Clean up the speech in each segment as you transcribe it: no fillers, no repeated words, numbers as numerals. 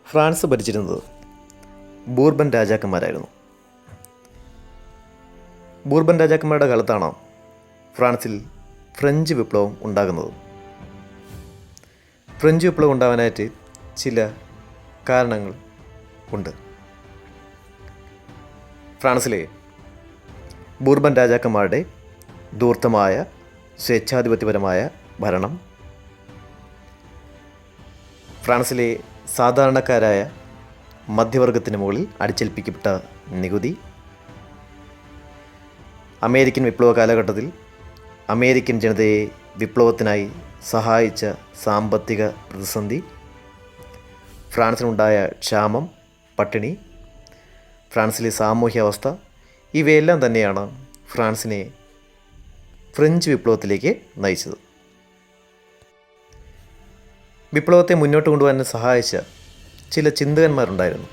France ഭരിച്ചിരുന്നത് Bourbon രാജാക്കന്മാരായിരുന്നു. Bourbon രാജാക്കന്മാരുടെ കാലത്താണ് ഫ്രാൻസിൽ ഫ്രഞ്ച് വിപ്ലവം ഉണ്ടാകുന്നത്. ഫ്രഞ്ച് വിപ്ലവം ഉണ്ടാകാനായിട്ട് ചില കാരണങ്ങൾ ഉണ്ട്. ഫ്രാൻസിലെ ബൂർബൻ രാജാക്കന്മാരുടെ ധൂർത്തമായ സ്വേച്ഛാധിപത്യപരമായ ഭരണം, ഫ്രാൻസിലെ സാധാരണക്കാരായ മധ്യവർഗത്തിന് മുകളിൽ അടിച്ചേൽപ്പിക്കപ്പെട്ട നികുതി, അമേരിക്കൻ വിപ്ലവ കാലഘട്ടത്തിൽ അമേരിക്കൻ ജനതയെ വിപ്ലവത്തിനായി സഹായിച്ച സാമ്പത്തിക പ്രതിസന്ധി, ഫ്രാൻസിനുണ്ടായ ക്ഷാമം, പട്ടിണി, ഫ്രാൻസിലെ സാമൂഹ്യ അവസ്ഥ, ഇവയെല്ലാം തന്നെയാണ് ഫ്രാൻസിനെ ഫ്രഞ്ച് വിപ്ലവത്തിലേക്ക് നയിച്ചത്. വിപ്ലവത്തെ മുന്നോട്ട് കൊണ്ടുപോകാൻ സഹായിച്ച ചില ചിന്തകന്മാരുണ്ടായിരുന്നു.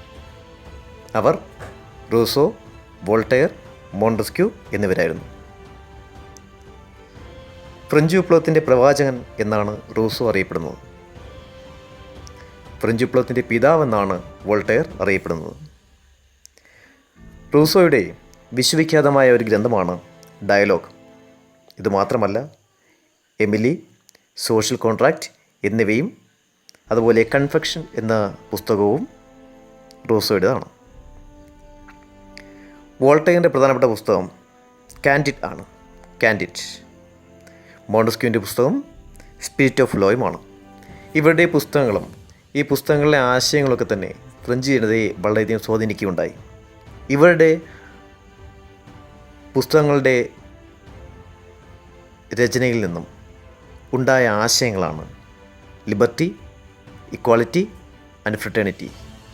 അവർ റൂസോ, വോൾട്ടയർ, മോണ്ടസ്ക്യൂ എന്നിവരായിരുന്നു. ഫ്രഞ്ച് വിപ്ലവത്തിൻ്റെ പ്രവാചകൻ എന്നാണ് റൂസോ അറിയപ്പെടുന്നത്. ഫ്രഞ്ച് വിപ്ലവത്തിൻ്റെ പിതാവെന്നാണ് വോൾട്ടയർ അറിയപ്പെടുന്നത്. റൂസോയുടെ വിശ്വവിഖ്യാതമായ ഒരു ഗ്രന്ഥമാണ് ഡയലോഗ്. ഇതുമാത്രമല്ല, എമിലി, സോഷ്യൽ കോൺട്രാക്റ്റ് എന്നിവയും അതുപോലെ കൺഫെക്ഷൻ എന്ന പുസ്തകവും റൂസോയുടേതാണ്. വോൾട്ടയറിൻ്റെ പ്രധാനപ്പെട്ട പുസ്തകം കാൻഡിഡ് ആണ്. കാൻഡിഡ്. മോണ്ടസ്ക്യൂവിൻ്റെ പുസ്തകം സ്പിരിറ്റ് ഓഫ് ലോയുമാണ്. ഇവരുടെ പുസ്തകങ്ങളും ഈ പുസ്തകങ്ങളിലെ ആശയങ്ങളൊക്കെ തന്നെ ഫ്രഞ്ച് ജനതയെ വളരെയധികം സ്വാധീനിക്കുകയുണ്ടായി. ഇവരുടെ പുസ്തകങ്ങളുടെ രചനയിൽ നിന്നും ഉണ്ടായ ആശയങ്ങളാണ് ലിബർട്ടി, ഇക്വാളിറ്റി ആൻഡ് ഫ്രട്ടേണിറ്റി,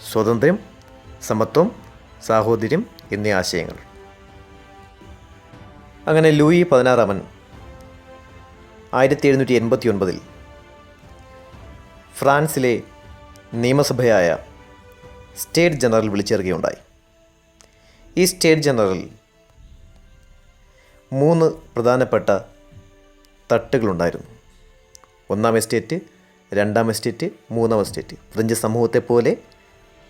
സ്വാതന്ത്ര്യം, സമത്വം, സാഹോദര്യം എന്നീ ആശയങ്ങൾ. അങ്ങനെ ലൂയി 16 1789 ഫ്രാൻസിലെ നിയമസഭയായ സ്റ്റേറ്റ് ജനറൽ വിളിച്ചേർക്കുകയുണ്ടായി. ഈ സ്റ്റേറ്റ് ജനറൽ 3 പ്രധാനപ്പെട്ട തട്ടുകളുണ്ടായിരുന്നു. 1ാം എസ്റ്റേറ്റ്, 2ാം എസ്റ്റേറ്റ്, 3ാം എസ്റ്റേറ്റ്. ഫ്രഞ്ച് സമൂഹത്തെ പോലെ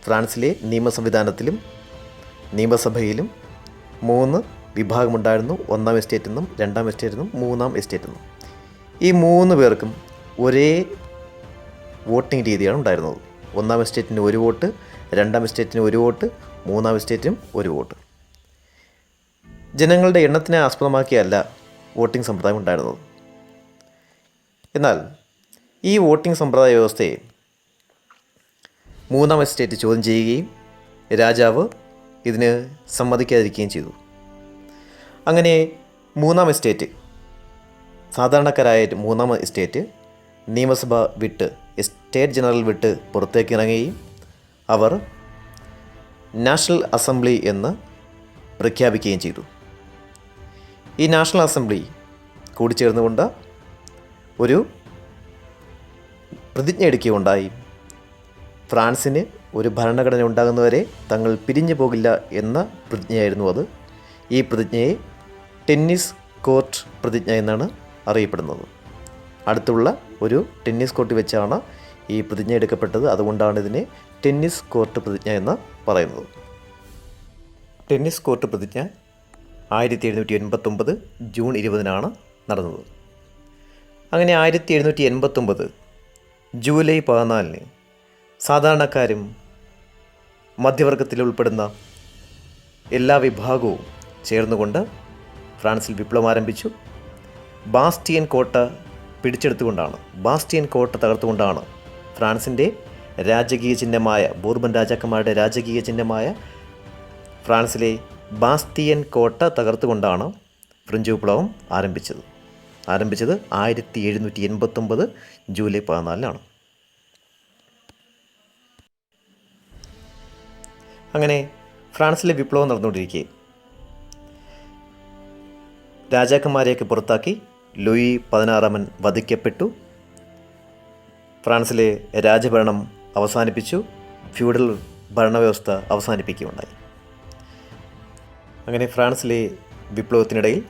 ഫ്രാൻസിലെ നിയമ സംവിധാനത്തിലും നിയമസഭയിലും 3 വിഭാഗമുണ്ടായിരുന്നു. 1ാം എസ്റ്റേറ്റ് എന്നും 2ാം എസ്റ്റേറ്റ് എന്നും 3ാം എസ്റ്റേറ്റ് എന്നും. ഈ 3 പേർക്കും ഒരേ വോട്ടിംഗ് രീതിയാണ് ഉണ്ടായിരുന്നത്. 1ാം എസ്റ്റേറ്റിന് 1 വോട്ട്, 2ാം എസ്റ്റേറ്റിന് 1 വോട്ട്, 3ാം എസ്റ്റേറ്റിനും 1 വോട്ട്. ജനങ്ങളുടെ എണ്ണത്തിനെ ആസ്പദമാക്കിയല്ല വോട്ടിംഗ് സമ്പ്രദായം ഉണ്ടായിരുന്നത്. എന്നാൽ ഈ വോട്ടിംഗ് സമ്പ്രദായ വ്യവസ്ഥയെ 3ാം എസ്റ്റേറ്റ് ചോദ്യം ചെയ്യുകയും രാജാവ് ഇതിന് സമ്മതിക്കാതിരിക്കുകയും ചെയ്തു. അങ്ങനെ 3ാം എസ്റ്റേറ്റ്, സാധാരണക്കാരായ 3ാം എസ്റ്റേറ്റ് നിയമസഭ വിട്ട്, സ്റ്റേറ്റ് ജനറൽ വിട്ട് പുറത്തേക്ക് ഇറങ്ങുകയും അവർ നാഷണൽ അസംബ്ലി എന്ന് പ്രഖ്യാപിക്കുകയും ചെയ്തു. ഈ നാഷണൽ അസംബ്ലി കൂടിച്ചേർന്നുകൊണ്ട് ഒരു പ്രതിജ്ഞ എടുക്കുകയുണ്ടായി. ഫ്രാൻസിന് ഒരു ഭരണഘടന ഉണ്ടാകുന്നവരെ തങ്ങൾ പിരിഞ്ഞു പോകില്ല എന്ന പ്രതിജ്ഞയായിരുന്നു അത്. ഈ പ്രതിജ്ഞയെ ടെന്നീസ് കോർട്ട് പ്രതിജ്ഞ എന്നാണ് അറിയപ്പെടുന്നത്. അടുത്തുള്ള ഒരു ടെന്നീസ് കോർട്ട് വെച്ചാണ് ഈ പ്രതിജ്ഞ എടുക്കപ്പെട്ടത്. അതുകൊണ്ടാണ് ഇതിനെ ടെന്നീസ് കോർട്ട് പ്രതിജ്ഞ എന്ന് പറയുന്നത്. ടെന്നീസ് കോർട്ട് പ്രതിജ്ഞ 1789 ജൂൺ 20 നടന്നത്. അങ്ങനെ 1789 ജൂലൈ 14 സാധാരണക്കാരും മധ്യവർഗത്തിൽ ഉൾപ്പെടുന്ന എല്ലാ വിഭാഗവും ചേർന്നുകൊണ്ട് ഫ്രാൻസിൽ വിപ്ലവം ആരംഭിച്ചു. ബാസ്റ്റിയൻ കോട്ട പിടിച്ചെടുത്തുകൊണ്ടാണ്, ബാസ്റ്റിയൻ കോട്ട തകർത്തുകൊണ്ടാണ് ഫ്രാൻസിൻ്റെ രാജകീയ ചിഹ്നമായ, ബൂർബൻ രാജാക്കന്മാരുടെ രാജകീയ ചിഹ്നമായ ഫ്രാൻസിലെ ബാസ്റ്റിയൻ കോട്ട തകർത്തുകൊണ്ടാണ് ഫ്രഞ്ച് വിപ്ലവം ആരംഭിച്ചത് 1789 ജൂലൈ 14 അങ്ങനെ ഫ്രാൻസിലെ വിപ്ലവം നടന്നുകൊണ്ടിരിക്കെ രാജാക്കന്മാരെയൊക്കെ പുറത്താക്കി ലൂയി 16 വധിക്കപ്പെട്ടു. ഫ്രാൻസിലെ രാജഭരണം അവസാനിപ്പിച്ചു. ഫ്യൂഡൽ ഭരണവ്യവസ്ഥ അവസാനിപ്പിക്കുകയുണ്ടായി. അങ്ങനെ ഫ്രാൻസിലെ വിപ്ലവത്തിനിടയിൽ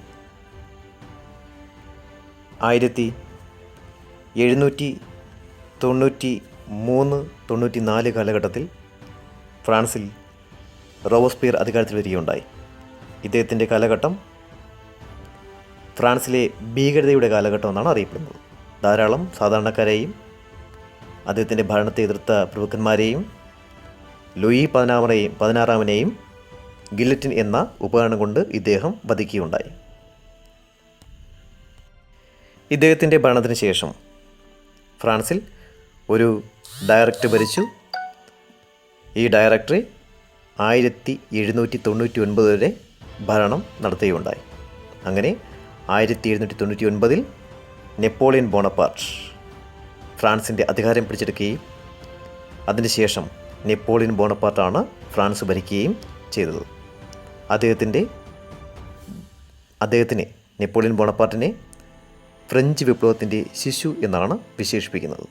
1792 1893-94 കാലഘട്ടത്തിൽ ഫ്രാൻസിൽ റോബസ്പിയർ അധികാരത്തിൽ വരികയുണ്ടായി. ഇദ്ദേഹത്തിൻ്റെ കാലഘട്ടം ഫ്രാൻസിലെ ഭീകരതയുടെ കാലഘട്ടം എന്നാണ് അറിയപ്പെടുന്നത്. ധാരാളം സാധാരണക്കാരെയും അദ്ദേഹത്തിൻ്റെ ഭരണത്തെ എതിർത്ത പ്രഭുക്കന്മാരെയും ലൂയി 16-നെയും ഗില്ലറ്റിൻ എന്ന ഉപകരണം കൊണ്ട് ഇദ്ദേഹം വധിക്കുകയുണ്ടായി. ഇദ്ദേഹത്തിൻ്റെ ഭരണത്തിന് ശേഷം ഫ്രാൻസിൽ ഒരു ഡയറക്ടർ ഭരിച്ചു. ഈ ഡയറക്ടർ 1799 വരെ ഭരണം നടത്തുകയുണ്ടായി. അങ്ങനെ 1799 നെപ്പോളിയൻ ബോണപ്പാർട്ട് ഫ്രാൻസിൻ്റെ അധികാരം പിടിച്ചെടുക്കുകയും അതിനുശേഷം നെപ്പോളിയൻ ബോണപ്പാർട്ടാണ് ഫ്രാൻസ് ഭരിക്കുകയും ചെയ്തത്. അദ്ദേഹത്തിന് നെപ്പോളിയൻ ബോണപ്പാർട്ടിനെ ഫ്രഞ്ച് വിപ്ലവത്തിൻ്റെ ശിശു എന്നാണ് വിശേഷിപ്പിക്കുന്നത്.